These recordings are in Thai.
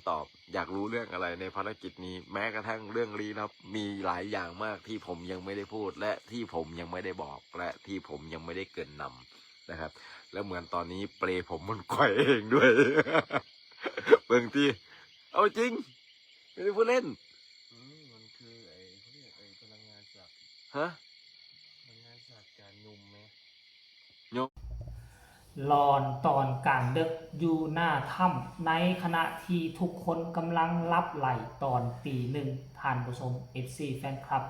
ตอบอยากรู้เรื่องอะไรในภารกิจนี้แม้กระทั่งเรื่องลี้ลับมีหลายอย่างมากที่ผมยังไม่ได้พูดและที่ผมยังไม่ได้บอกและที่ผมยังไม่ได้เกริ่นนำนะครับแล้วเหมือนตอนนี้เปลผมมันไขว่เองด้วย เบิ่งที่เอาจริงไม่ได้พูดเล่นมันคือเขาเรียกพลังงานจากฮะพลังงานจากการยุ่มไหมยกลอนตอนกลางดึกอยู่หน้าถ้ำในขณะที่ทุกคนกำลังรับไหลตอนตีหนึ่งท่านผู้ชม FC แฟนคลับ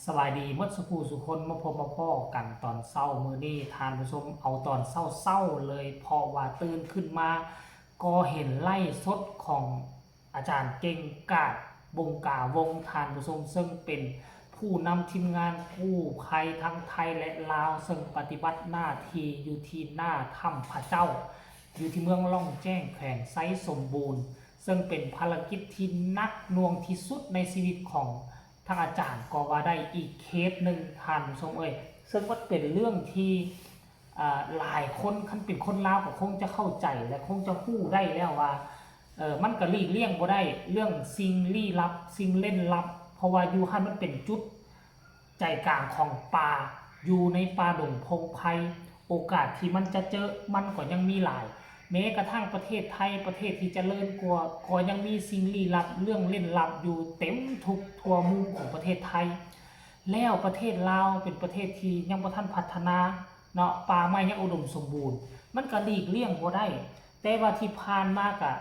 สบายดีมดสุขูสุคนมาพบมาพ่อกันตอนเศร้ามือนี้ท่านผู้ชมเอาตอนเศร้าเลยเพราะว่าตื่นขึ้นมาก็เห็นไล่สดของอาจารย์เก่งกาดบงกาวงท่านผู้ชมซึ่งเป็นผู้นำทีมงานกู้ภัยทั้งไทยและลาวซึ่งปฏิบัติหน้าที่อยู่ที่หน้าถ้ำพระเจ้าอยู่ที่เมืองล่องแจ้งแขวงไซสมบูรณ์ซึ่งเป็นภารกิจที่นักหน่วงที่สุดในชีวิตของทางอาจารย์ก็ว่าได้อีกเคสหนึ่งท่านผู้ชมซึ่งว่าเป็นเรื่องที่หลายคนคันเป็นคนลาวก็คงจะเข้าใจและคงจะฮู้ได้แล้วว่ามันก็หลีกเลี่ยงบ่ได้เรื่องสิ่งลี้ลับสิ่งเล่นลับเพราะว่าอยู่ให้มันเป็นจุดใจกลางของป่าอยู่ในป่าดงพงไพรโอกาสที่มันจะเจอมันก็ยังมีหลายแม้กระทั่งประเทศไทยประเทศที่เจริญกว่าก็ยังมีสิ่งลี้ลับเรื่องเล่นลับอยู่เต็มทุกทั่วมุมของประเทศไทยแล้วประเทศลาวเป็นประเทศที่ยังบ่ทันพัฒนาเนาะป่าไม้ยังอุดมสมบูรณ์มันก็หลีกเลี่ยงบ่ได้แต่ว่าที่ผ่านมาก็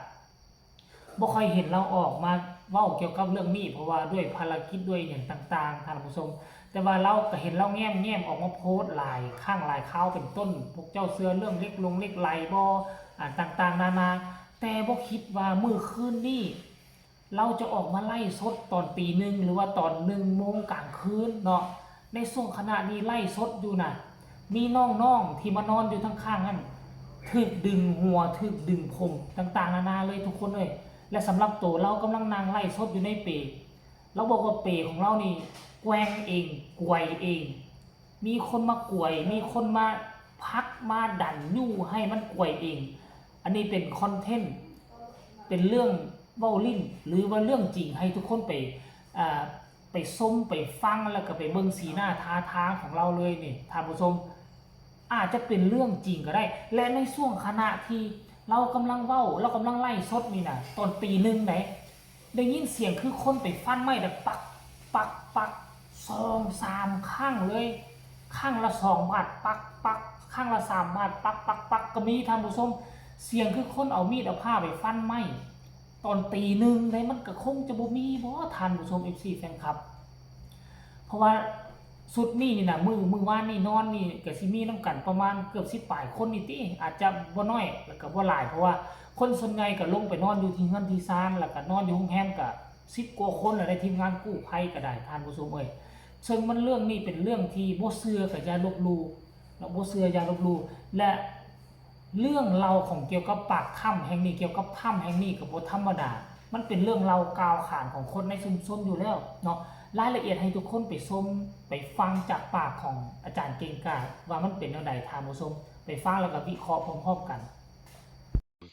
บ่ค่อยเห็นเราออกมาเว้าเกี่ยวกับเรื่องนี้เพราะว่าด้วยภารกิจด้วยอย่างต่างๆท่านผู้ชมแต่ว่าเราก็เห็นเราแง้มออกมาโพสต์หลายข้างหลายข่าวเป็นต้นพวกเจ้าเสือเรื่องเล็กลงเล็กไหลบ่ต่างๆนานาแต่บ่คิดว่ามื้อคืนนี้เราจะออกมาไล่สดตอนตีหนึ่งหรือว่าตอน1 โมงกลางคืนเนาะในช่วงขณะนี้ไล่สดอยู่น่ะมีน้องๆที่มานอนอยู่ข้างๆนั่นถึกดึงหัวถึกดึงผมต่างๆนานาเลยทุกคนเลยและสำหรับตัวเรากำลังนั่งไล่สดอยู่ในเปเราบอกว่าเปของเรานี่แกว่งเองกวยเองมีคนมากวยมีคนมาพักมาดันยู่ให้มันกวยเองอันนี้เป็นคอนเทนต์เป็นเรื่องเว้าลิ้นหรือว่าเรื่องจริงให้ทุกคนไปส้มไปฟังแล้วก็ไปเบิ่งสีหน้าท่าทางของเราเลยนี่ท่านผู้ชมอาจจะเป็นเรื่องจริงก็ได้และในช่วงขณะที่เรากำลังเว้าเรากำลังไล่สดนี่นะตอนตีหนึ่งไหนได้ยินเสียงคือคนไปฟันไม้แบบปัก2-3ข้างเลยข้างละ2 บาทปักข้างละ3 บาทปักก็มีท่านผู้ชมเสียงคือคนเอามีดเอาผ้าไปฟันไม้ตอนตีหนึ่งเลยมันก็คงจะบ่มีบ่ท่านผู้ชม FC แฟนคลับเพราะว่าสุดนี่นะมือว่านนี่นอนนี่ก็สิมีน้ำกันประมาณเกือบ10 ปลายคนนี่ติอาจจะบ่น้อยแล้วก็บ่หลายเพราะว่าคนส่วนใหญ่ก็ลงไปนอนอยู่ที่เฮือนที่ศาลแล้วก็นอนอยู่โรงแรมก็10 กว่าคนแล้วได้ทีมงานกู้ภัยก็ได้ท่านผู้ชมซึ่งมันเรื่องนี้เป็นเรื่องที่บ่เชื่อก็อย่าลบหลู่แล้วบ่เชื่ออย่าลบหลู่และเรื่องเราของเกี่ยวกับปากถ้ำแห่งนี้เกี่ยวกับถ้ำแห่งนี้ก็บ่ธรรมดามันเป็นเรื่องเรากล่าวขานของคนในชุมชนอยู่แล้วเนาะรายละเอียดให้ทุกคนไปชมไปฟังจากปากของอาจารย์เก่งกาจว่ามันเป็นแนวใดท่านผู้ชมไปฟังแล้วก็วิเคราะห์พร้อมๆกัน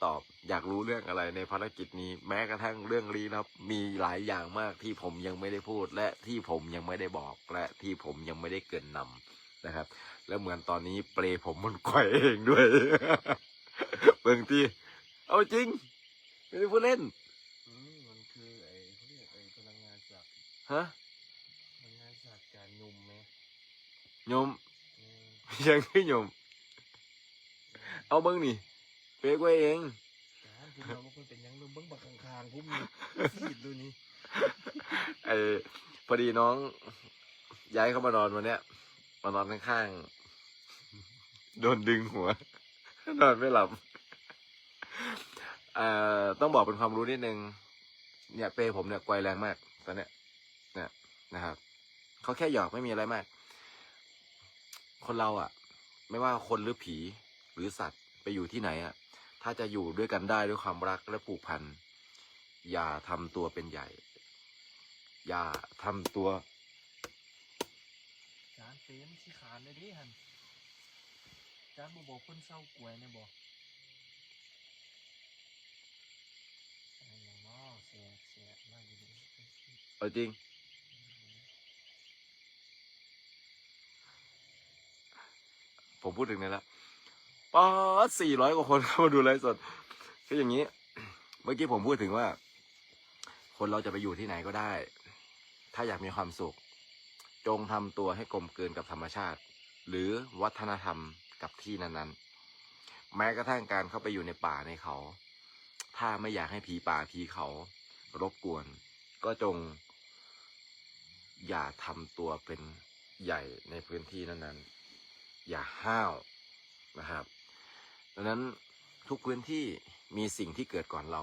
ตอบอยากรู้เรื่องอะไรในภารกิจนี้แม้กระทั่งเรื่องลี้ลับมีหลายอย่างมากที่ผมยังไม่ได้พูดและที่ผมยังไม่ได้บอกและที่ผมยังไม่ได้เกริ่นนำนะครับแล้วเหมือนตอนนี้เปลผมมันไขว่เองด้วย เบิ่งที่เอาจริงไม่ได้พูดเล่นมันคือเขาเรียกพลังงานจากฮะพลังงานจากการยุ่มไหมโยมยังคือโยมเอาเบิ่งนี่เป๊กไว้เองการคุณเราบางคนเป็นยังเบิ้งบักคางผมมีซีดดูนี่ไอพอดีน้องย้ายเข้ามานอนวันเนี้ยมานอนข้างๆโดนดึงหัวนอนไม่หลับต้องบอกเป็นความรู้นิดนึงเนี่ยเปผมเนี่ยไกวแรงมากตอนเนี้ยเนี่ยนะครับเขาแค่หยอกไม่มีอะไรมากคนเราอ่ะไม่ว่าคนหรือผีหรือสัตว์ไปอยู่ที่ไหนอ่ะถ้าจะอยู่ด้วยกันได้ด้วยความรักและผูกพันอย่าทำตัวเป็นใหญ่อย่าทำตัวจานเฟมสิขาดเลยดิฮันจานบอกคนเศร้ากวยเนี่ยบอก เอาจริงผมพูดถึงนี่แล้วป๊อด400 กว่าคนเข้ามาดูไลฟ์สดคืออย่างนี้ เมื่อกี้ผมพูดถึงว่า คนเราจะไปอยู่ที่ไหนก็ได้ ถ้าอยากมีความสุข จงทำตัวให้กลมกลืนกับธรรมชาติ หรือวัฒนธรรมกับที่นั้นๆ แม้กระทั่งการเข้าไปอยู่ในป่าในเขา ถ้าไม่อยากให้ผีป่าผีเขารบกวน ก็จงอย่าทำตัวเป็นใหญ่ในพื้นที่นั้นๆ อย่าห้าวนะครับดังนั้นทุกพื้นที่มีสิ่งที่เกิดก่อนเรา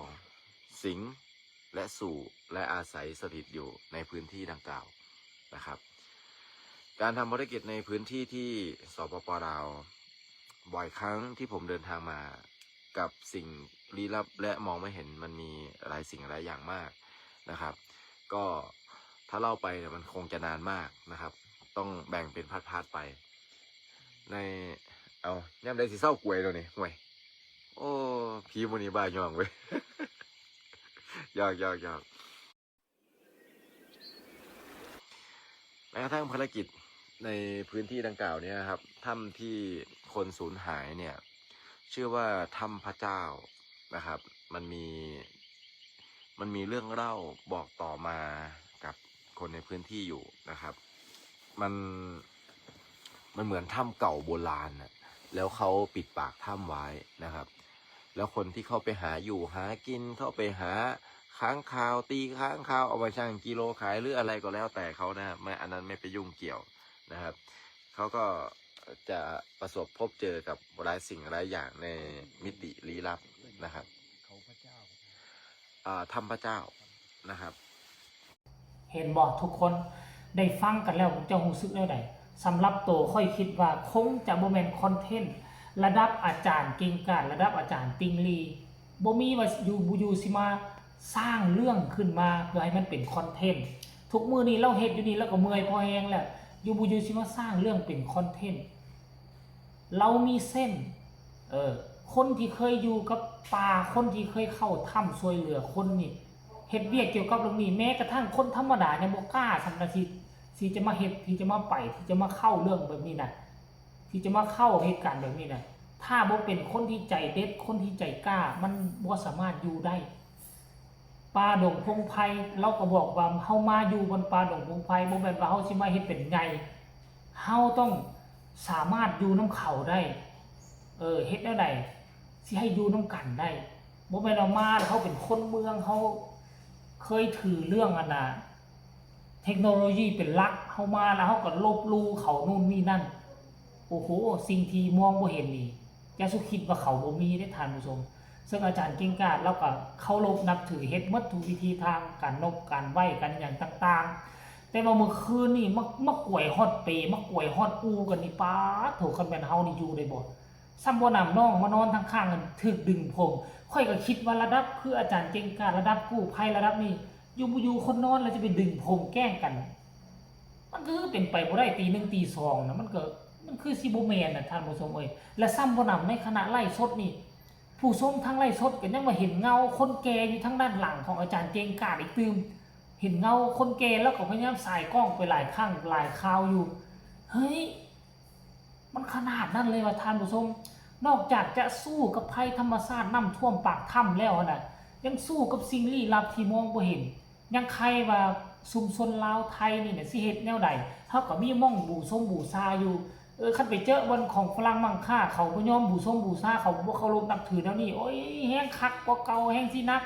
สิงและสู่และอาศัยสถิตอยู่ในพื้นที่ดังกล่าวนะครับ การทำภารกิจในพื้นที่ที่สปป.ลาวบ่อยครั้งที่ผมเดินทางมากับสิ่งลี้ลับและมองไม่เห็นมันมีหลายสิ่งหลายอย่างมากนะครับ ก็ถ้าเล่าไปเนี่ยมันคงจะนานมากนะครับ ต้องแบ่งเป็นพาร์ทๆไป ในเอาย่ำได้สิเศร้ากวยแล้วนี่ห่วยโอ้พีโมนีบ้ายองเว้ย ยอกแม้กระทั่งภารกิจในพื้นที่ดังกล่าวเนี่ยครับถ้ำที่คนสูญหายเนี่ยชื่อว่าถ้ำพระเจ้านะครับมันมีเรื่องเล่าบอกต่อมากับคนในพื้นที่อยู่นะครับมันเหมือนถ้ำเก่าโบราณนะแล้วเขาปิดปากถ้ำไว้นะครับแล้วคนที่เข้าไปหาอยู่หากินเข้าไปหาค้างคาวตีค้างคาวเอาไปชั่งกิโลขายหรืออะไรก็แล้วแต่เขานะไม่อันนั้นไม่ไปยุ่งเกี่ยวนะครับเขาก็จะประสบพบเจอกับหลายสิ่งหลายอย่างในมิติลี้ลับนะครับเขาพระเจ้า ถ้ำพระเจ้านะครับ เห็นบอกทุกคนได้ฟังกันแล้วผมจะรู้สึกได้ไดสำหรับตัวค่อยคิดว่าคงจะบ่แม่นคอนเทนต์ระดับอาจารย์เก่งกาจระดับอาจารย์ติงลีบ่มีว่าอยู่สิมาสร้างเรื่องขึ้นมาเพื่อให้มันเป็นคอนเทนต์ทุกมื้อนี้เราเฮ็ดอยู่นี่แล้วก็เมื่อยพอแฮงแล้วอยู่สิมาสร้างเรื่องเป็นคอนเทนต์เรามีเส้นคนที่เคยอยู่กับป่าคนที่เคยเข้าถ้ำช่วยเหลือคนนี่เฮ็ดเวียกเกี่ยวกับเรื่องนี้แม้กระทั่งคนธรรมดายังบ่กล้าสัมนาทีที่จะมาเฮ็ดที่จะมาไปที่จะมาเข้าเรื่องแบบนี้นะที่จะมาเข้าเหตุการณ์แบบนี้นะถ้าบ่เป็นคนที่ใจเด็ดคนที่ใจกล้ามันบ่สามารถอยู่ได้ป่าดงพงไพรเราก็บอกว่าเฮามาอยู่บนป่าดงพงไพรบ่แม่นว่าเฮาสิมาเฮ็ดเป็นไงเฮาต้องสามารถอยู่นำเขาได้เฮ็ดแนวใดสิให้อยู่นำกันได้บ่แม่นเอามาแล้วเฮาเป็นคนเมืองเฮาเคยถือเรื่องอันน่ะเทคโนโลยีเป็นหลักเฮามาแล้วเฮาก็ลบลู่เขานู่นนี่นั่นโอ้โหสิ่งที่มองบ่เห็นนี่อย่าสุคิดว่าเขาบ่มีได้ท่านผู้ชมซึ่งอาจารย์เก่งกาจแล้วก็เคารพนับถือเฮ็ดหมดทุกวิธีทางการนบการไหว้กันอย่างต่างๆแต่ว่าเมื่อคืนนี่มากวยฮอดเปมากวยฮอดอูกันนี่ป๊าดโถคันแม่นเฮานี่อยู่ได้บ่ซ้ำบ่นำน้องมานอนข้างๆกันถึกดึงผมค่อยก็คิดว่าระดับคืออาจารย์เก่งกาจระดับกู้ภัยระดับนี้อยู่คนนอนแล้วจะไปดึงผมแกล้งกันมันคือเป็นไปบ่ได้ตี 1 ตี 2นะมันคือสิบ่แม่นน่ะท่านผู้ชมเอ้ยและซ้ำบ่นำในขณะไล่สดนี่ผู้ชมทางไล่สดก็ยังมาเห็นเงาคนแก่อยู่ทางด้านหลังของอาจารย์เก่งกาจอีกตื่มเห็นเงาคนแก่แล้วก็พยายามสายกล้องไปหลายครั้งหลายคราวอยู่เฮ้ยมันขนาดนั้นเลยว่าท่านผู้ชมนอกจากจะสู้กับภัยธรรมชาติน้ำท่วมปากถ้ำแล้วน่ะยังสู้กับสิ่งลี้ลับที่มองบ่เห็นยังใครว่าชุมชนลาวไทยนี่น่ะสิเฮ็ดแนวใดเฮาก็มีม่องบูชาอยู่คันไปเจอบนของฝรั่งมั่งค่าเขาบ่ยอมบูชาเขาบ่เคารพนับถือแนวนี้โอ้ยแฮงคักกว่าเก่าแฮงสินัก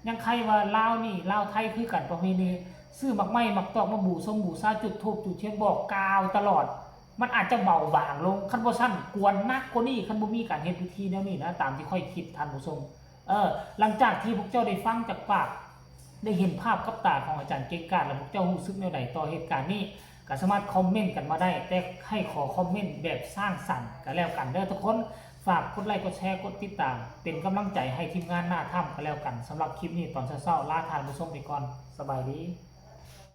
ยังใครว่าลาวนี่ลาวไทยคือกันประเพณีซื้อมักไม้มักตอกมาบูชาจุดธูปจุดเทียนบอกกล่าวตลอดมันอาจจะเบาบางลงคันบ่ซั่นกวนนักกว่านี้คันบ่มีการเฮ็ดพิธีแนวนี้นะตามที่ค่อยคิดท่านผู้ชมหลังจากที่พวกเจ้าได้ฟังจากปากได้เห็นภาพกับตาของอาจารย์เก่งกาจแล้วพวกเจ้ารู้สึกแนวใดต่อเหตุการณ์นี้ก็สามารถคอมเมนต์กันมาได้แต่ให้ขอคอมเมนต์แบบสร้างสรรค์ก็แล้วกันเด้อทุกคนฝากกดไลค์กดแชร์กดติดตามเป็นกำลังใจให้ทีมงานหน้าถ้ำก็แล้วกันสำหรับคลิปนี้ตอนเช้าๆลาท่านผู้ชมไปก่อนสบายดี